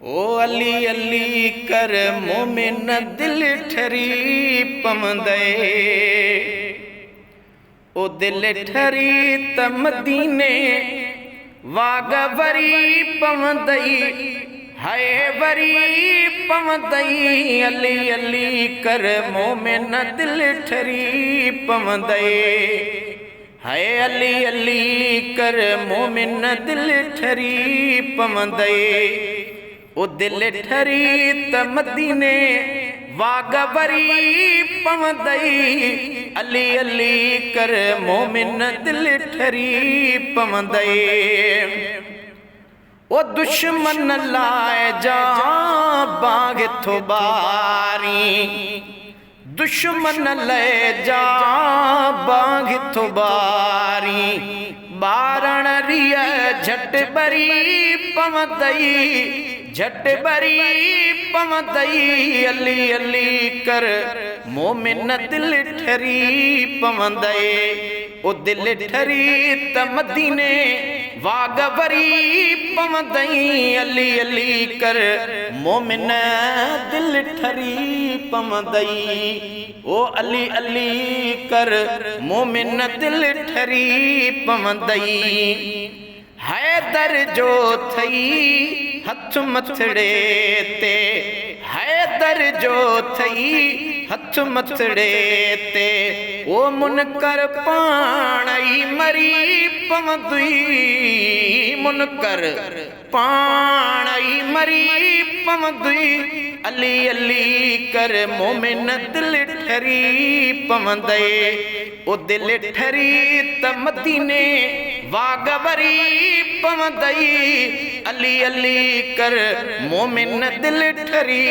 ओ अली अली कर मोमिन दिल ठरी पवंदे। ओ दिल ठरी त मदीने वाग वरी पवंदई, हाय वरी पवंदई। अली अली कर मोमिन दिल ठरी पवंदे, हाय अली अली कर मोमिन दिल ठरी पवंदे। ओ दिल ठरी त मदीने वाग वरी पवंदई, अली अली कर मोमिन दिल ठरी पवंदई। ओ दुश्मन लाए जा बाग थो बारी, दुश्मन ले जा बाग थो बारी। बारण रिया झट बरी पवंदई, झट बरी पवंदई। अली अली कर मोमिन दिल ठरी पवंदई। ओ दिल ठरी त मदीने वाग वरी पवंदई, अली अली कर मोमिन दिल ठरी पवंदई। ओ अली अली कर मोमिन दिल ठरी पवंदई। हैदर जो थई हथ मथड़े ते, हैदर जो थई हथ मथड़े ते। ओ मुनकर पाणई मरी पवंदई, मुनकर पाणई मरी पवंदई। अली अली कर मोमिन दिल ठरी पवंदे। ओ दिल ठरी त मदीने वाग वरी पवंदई, अली अली कर मोमिन दिल ठरी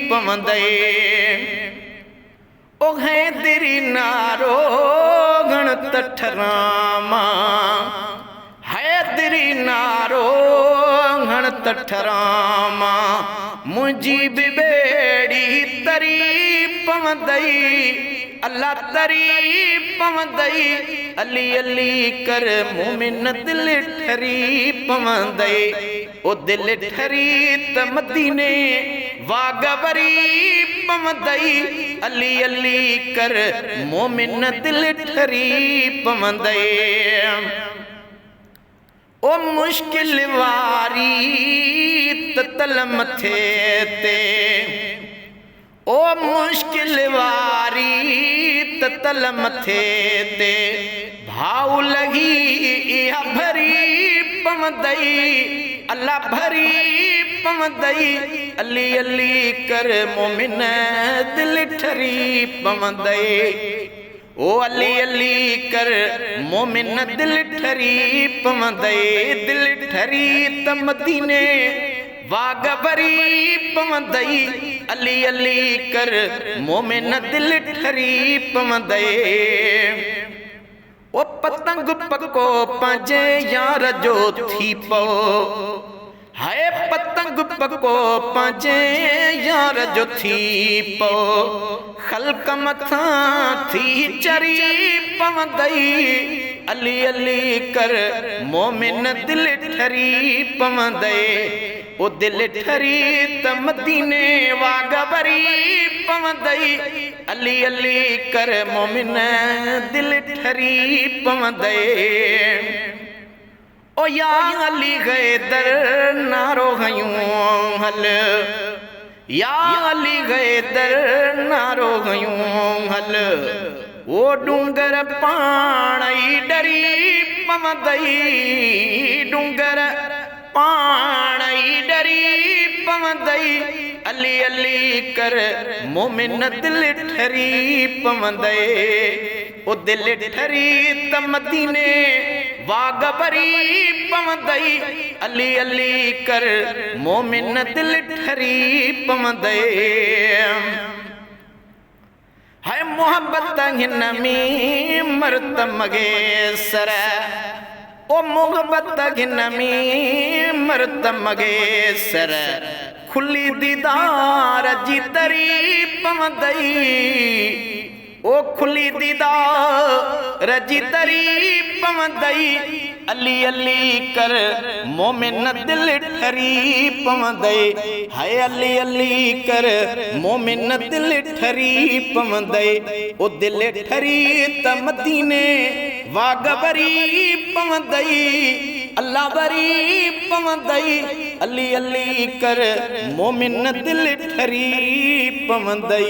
पवंदई। ओ हैदरी नारो गण तठरामा, हैदरी नारो गण तठरामा। मुंजी बेड़ी तरी पवंदई, अल्लाह तरी पवंदई। अली अली कर मोमिन दिल ठरी पवंदई। ओ दिल ठरी त मदीने वाग वरी पवंदई, अली अली कर मोमिन दिल ठरी पवंदई। ओ मुश्किल वारी तल मथे ते, ओ मुश्किल वारी तल मथे ते। भाव लगी इहा भरी पवंदई, अल्लाह भरी पवंदई। अली अली कर मोमिन दिल ठरी पवंदई। ओ अली अली कर मोमिन दिल ठरी पवंदई। दिल ठरी त मदीने वाग वरी पवंदई, अली अली कर मोमिन दिल ठरी पवंदई। ओ पतंग पको पंहिंजे यार जो थी पो, हाय पतंग पको पंहिंजे यार जो थी पो। खल्क मथा थी चरी पवंदई, अली अली कर मोमिन दिल ठरी पवंदई। ओ दिल ठरी त मदीने वाग वरी पवंदई, अली अली कर मोमिन दिल ठरी पवंदई। ओ या अली हैदर नारो हयूं हल, या अली हैदर नारो हयूं हल। ओ डूंगर पाणई डरी पवंदई, डूंगर पाणई डरी पवंदई। अली अली कर मोमिन दिल ठरी पवंदई। ओ दिल ठरी त मदीने वाग वरी पवंदई, अली अली कर मोमिन दिल ठरी पवंदई। हाय मोहब्बत हिन में मरत मगेसर, ओ मोहब्बत हिन में मरत मगेसर। खुली दीदार जी तरी पवंदई, ओ खुली दीदार जी तरी पवंदई। अली अली कर मोमिन दिल ठरी पवंदे हाय अली अली कर मोमिन दिल ठरी पवंदे ओ दिल ठरी त मदीने वाग बरी पवंदे अल्लाह बरी पवंदे अली अली कर मोमिन दिल ठरी पवंदे।